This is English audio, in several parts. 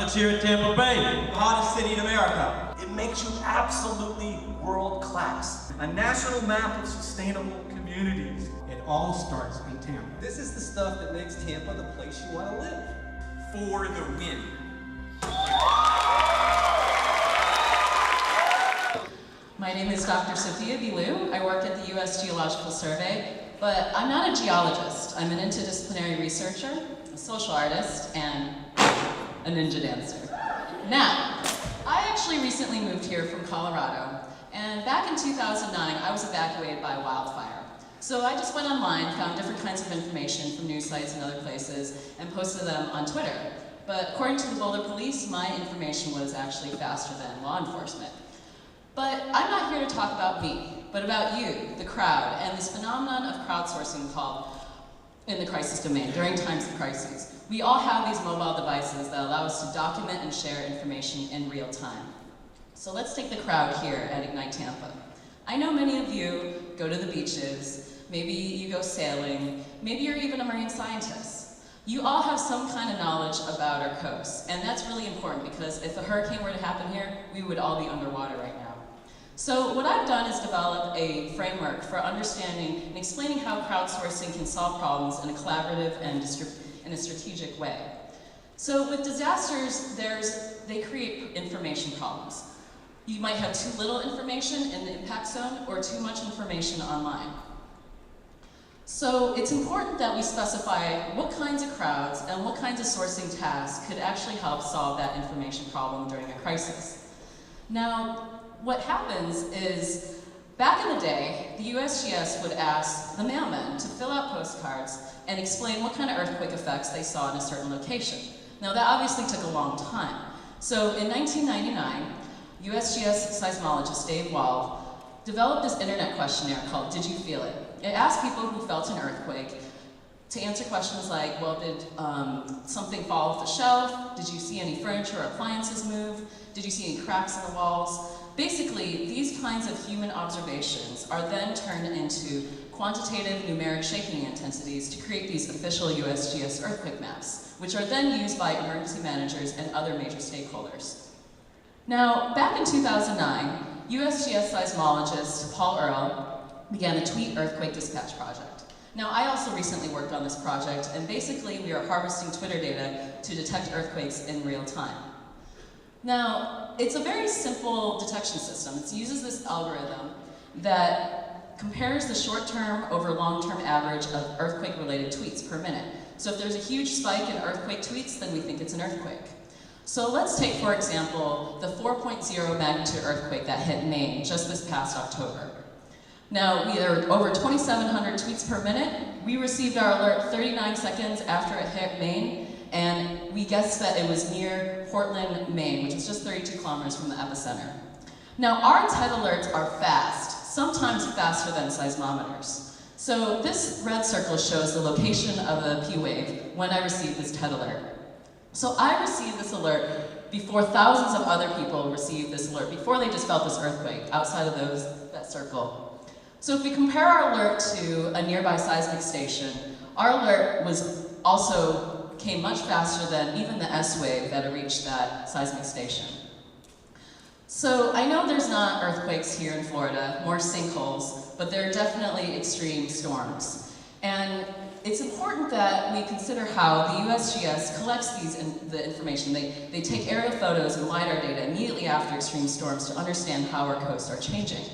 Let's hear it, Tampa Bay. The hottest city in America. It makes you absolutely world class. A national map of sustainable communities. It all starts in Tampa. This is the stuff that makes Tampa the place you want to live. For the win. My name is Dr. Sophia B Liu. I work at the U.S. Geological Survey, but I'm not a geologist. I'm an interdisciplinary researcher, a social artist, and a ninja dancer. Now, I actually recently moved here from Colorado, and back in 2009, I was evacuated by a wildfire. So I just went online, found different kinds of information from news sites and other places, and posted them on Twitter. But according to the Boulder Police, my information was actually faster than law enforcement. But I'm not here to talk about me, but about you, the crowd, and this phenomenon of crowdsourcing called in the crisis domain, during times of crises. We all have these mobile devices that allow us to document and share information in real time. So let's take the crowd here at Ignite Tampa. I know many of you go to the beaches, maybe you go sailing, maybe you're even a marine scientist. You all have some kind of knowledge about our coast, and that's really important because if a hurricane were to happen here, we would all be underwater right now. So what I've done is develop a framework for understanding and explaining how crowdsourcing can solve problems in a collaborative and in a strategic way. So with disasters, they create information problems. You might have too little information in the impact zone or too much information online. So it's important that we specify what kinds of crowds and what kinds of sourcing tasks could actually help solve that information problem during a crisis. Now, what happens is, back in the day, the USGS would ask the mailmen to fill out postcards and explain what kind of earthquake effects they saw in a certain location. Now that obviously took a long time. So in 1999, USGS seismologist Dave Wald developed this internet questionnaire called Did You Feel It? It asked people who felt an earthquake to answer questions like, well, did something fall off the shelf? Did you see any furniture or appliances move? Did you see any cracks in the walls? Basically, these kinds of human observations are then turned into quantitative numeric shaking intensities to create these official USGS earthquake maps, which are then used by emergency managers and other major stakeholders. Now, back in 2009, USGS seismologist Paul Earle began the Tweet Earthquake Dispatch Project. Now, I also recently worked on this project, and basically we are harvesting Twitter data to detect earthquakes in real time. Now, it's a very simple detection system. It uses this algorithm that compares the short-term over long-term average of earthquake-related tweets per minute. So if there's a huge spike in earthquake tweets, then we think it's an earthquake. So let's take, for example, the 4.0 magnitude earthquake that hit Maine just this past October. Now, we are over 2,700 tweets per minute. We received our alert 39 seconds after it hit Maine, and we guessed that it was near Portland, Maine, which is just 32 kilometers from the epicenter. Now, our TED alerts are fast, sometimes faster than seismometers. So this red circle shows the location of a P wave when I received this TED alert. So I received this alert before thousands of other people received this alert, before they just felt this earthquake outside of that circle. So if we compare our alert to a nearby seismic station, our alert came much faster than even the S wave that reached that seismic station. So I know there's not earthquakes here in Florida, more sinkholes, but there are definitely extreme storms. And it's important that we consider how the USGS collects the information. They take aerial photos and LiDAR data immediately after extreme storms to understand how our coasts are changing.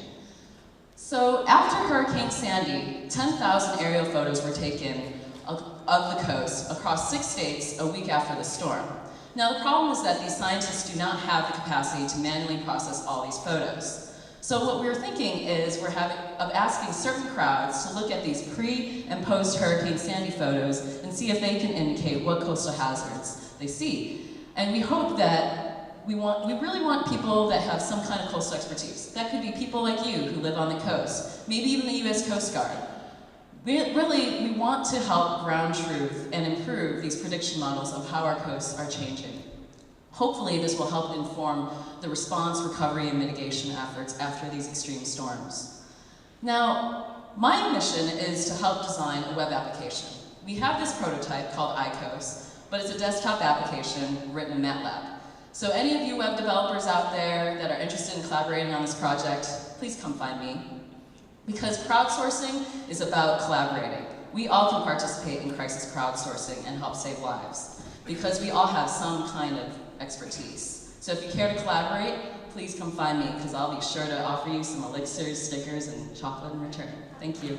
So after Hurricane Sandy, 10,000 aerial photos were taken of the coast across 6 states a week after the storm. Now the problem is that these scientists do not have the capacity to manually process all these photos. So what we were thinking is asking certain crowds to look at these pre and post Hurricane Sandy photos and see if they can indicate what coastal hazards they see. And we hope that we really want people that have some kind of coastal expertise. That could be people like you who live on the coast, maybe even the US Coast Guard. We want to help ground truth and improve these prediction models of how our coasts are changing. Hopefully this will help inform the response, recovery, and mitigation efforts after these extreme storms. Now, my mission is to help design a web application. We have this prototype called iCoast, but it's a desktop application written in MATLAB. So any of you web developers out there that are interested in collaborating on this project, please come find me. Because crowdsourcing is about collaborating. We all can participate in crisis crowdsourcing and help save lives, because we all have some kind of expertise. So if you care to collaborate, please come find me, because I'll be sure to offer you some elixirs, stickers, and chocolate in return. Thank you.